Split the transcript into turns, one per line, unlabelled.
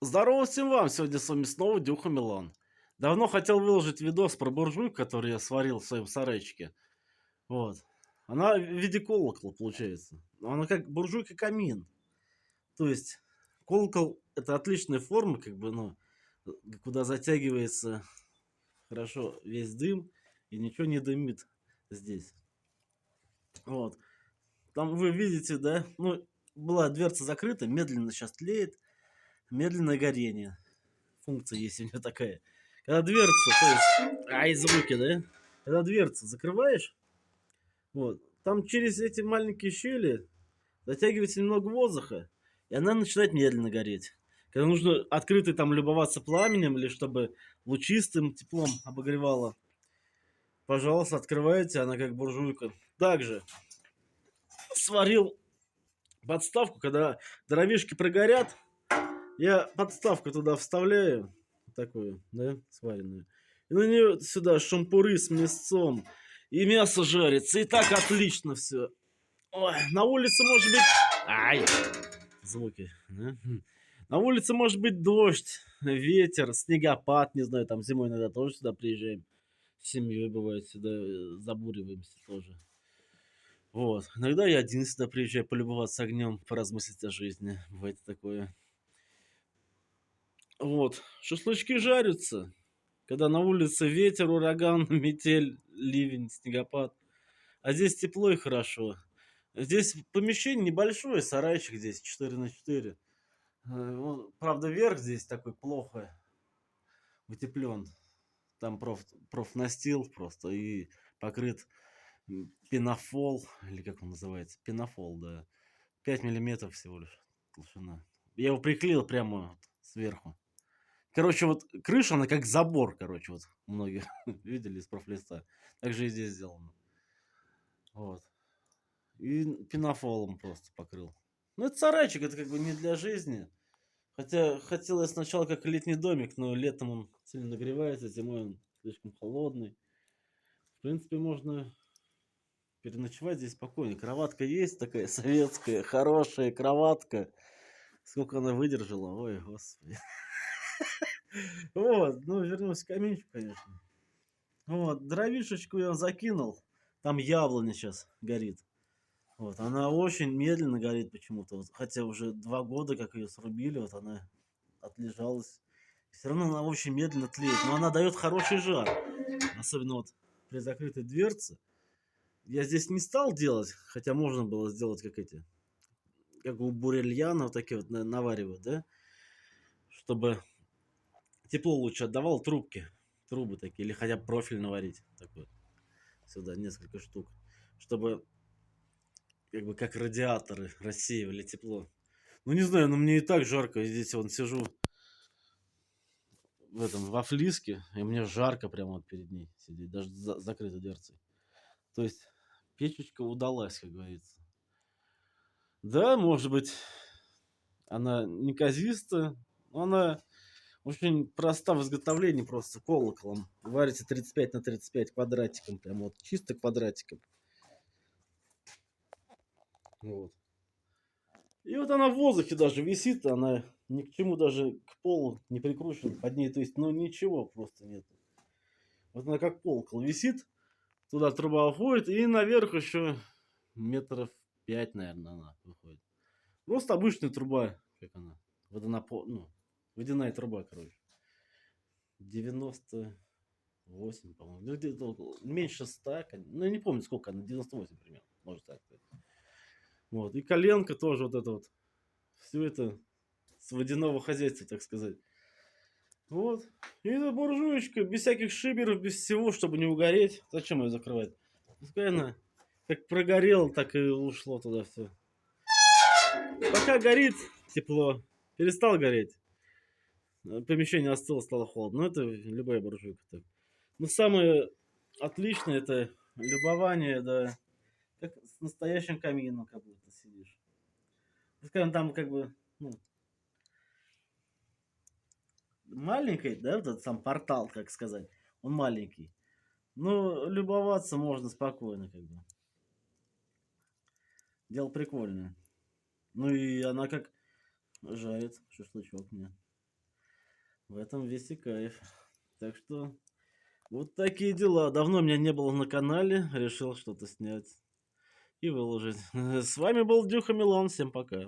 Здорово всем вам! Сегодня с вами снова Дюха Милан. Давно хотел выложить видос про буржуйку, который я сварил в своем сарайчике. Вот. Она в виде колокола получается. Но она как буржуйка-камин. То есть колокол это отличная форма, как бы, ну, куда затягивается хорошо весь дым и ничего не дымит здесь. Вот. Там вы видите, да? Ну, была дверца закрыта, медленно сейчас тлеет, медленное горение. Функция есть у нее такая. Когда дверцу, то есть, звуки, да? Когда дверцу закрываешь, вот, там через эти маленькие щели затягивается немного воздуха, и она начинает медленно гореть. Когда нужно открыто там любоваться пламенем, или чтобы лучистым теплом обогревало, пожалуйста, открывайте, она как буржуйка. Также сварил подставку, когда дровишки прогорят, я подставку туда вставляю, такую, да, сваренную. И на нее сюда шампуры с мясцом. И мясо жарится. И так отлично все. Ой, на улице может быть... Ай! Звуки. Да? На улице может быть дождь, ветер, снегопад, не знаю, там зимой иногда тоже сюда приезжаем. С семьей бывает сюда, забуриваемся тоже. Вот. Иногда я один сюда приезжаю полюбоваться огнем, поразмыслить о жизни. Бывает такое. Вот. Шашлычки жарятся. Когда на улице ветер, ураган, метель, ливень, снегопад. А здесь тепло и хорошо. Здесь помещение небольшое, сарайчик здесь 4 на 4. Правда, верх здесь такой плохо утеплен. Там профнастил просто и покрыт пенофол, или как он называется? Пенофол, да. 5 миллиметров всего лишь толщина. Я его приклеил прямо вот сверху. Короче, вот крыша, она как забор, короче, вот многие видели из профлиста. Так же и здесь сделано. Вот. И пенофолом просто покрыл. Ну, это сарайчик, это как бы не для жизни. Хотя хотел я сначала как летний домик, но летом он сильно нагревается, зимой он слишком холодный. В принципе, можно переночевать здесь спокойно. Кроватка есть такая советская, хорошая кроватка. Сколько она выдержала, ой, господи. Вот, ну, вернемся к каминчику, конечно. Вот, дровишечку я закинул. Там яблоня сейчас горит. Вот, она очень медленно горит почему-то. Вот, хотя уже 2 года, как ее срубили, вот она отлежалась. Все равно она очень медленно тлеет. Но она дает хороший жар. Особенно вот при закрытой дверце. Я здесь не стал делать, хотя можно было сделать как эти, как у бурельяна, вот такие вот наваривают, да? Чтобы тепло лучше отдавал, трубы такие, или хотя бы профиль наварить такой. Сюда несколько штук, чтобы как бы как радиаторы рассеивали тепло. Ну не знаю, но мне и так жарко. Здесь вон сижу в этом во флиске, и мне жарко прямо вот перед ней сидеть, даже за закрытой дверцей. То есть печечка удалась, как говорится. Да, может быть, она неказистая, но она очень проста в изготовлении, просто колоколом. Варите 35 на 35 квадратиком, прям вот чисто квадратиком. Вот. И вот она в воздухе даже висит, она ни к чему даже к полу не прикручена под ней, то есть, ну ничего просто нет. Вот она как колокол висит, туда труба уходит, и наверх еще метров 5, наверное, она выходит. Просто обычная труба, как она, ну, водяная труба, короче. 98, по-моему, ну, где-то меньше 100, ну, я не помню, сколько она, 98 примерно, может так сказать. Вот, и коленка тоже вот это вот, все это с водяного хозяйства, так сказать. Вот. И эта буржуечка, без всяких шиберов, без всего, чтобы не угореть. Зачем ее закрывать? Пускай она как прогорела, так и ушло туда все. Пока горит тепло, перестал гореть. Помещение остыло, стало холодно. Ну, это любая буржуйка так. Но самое отличное это любование, да, как с настоящим камином как будто сидишь. Пускай он там как бы, ну, маленький, да, вот этот сам портал, как сказать, он маленький. Но любоваться можно спокойно, как бы. Дело прикольное. Ну и она как жарит шашлычок мне. В этом весь и кайф. Так что вот такие дела. Давно меня не было на канале, решил что-то снять и выложить. С вами был Дюха Милан, всем пока.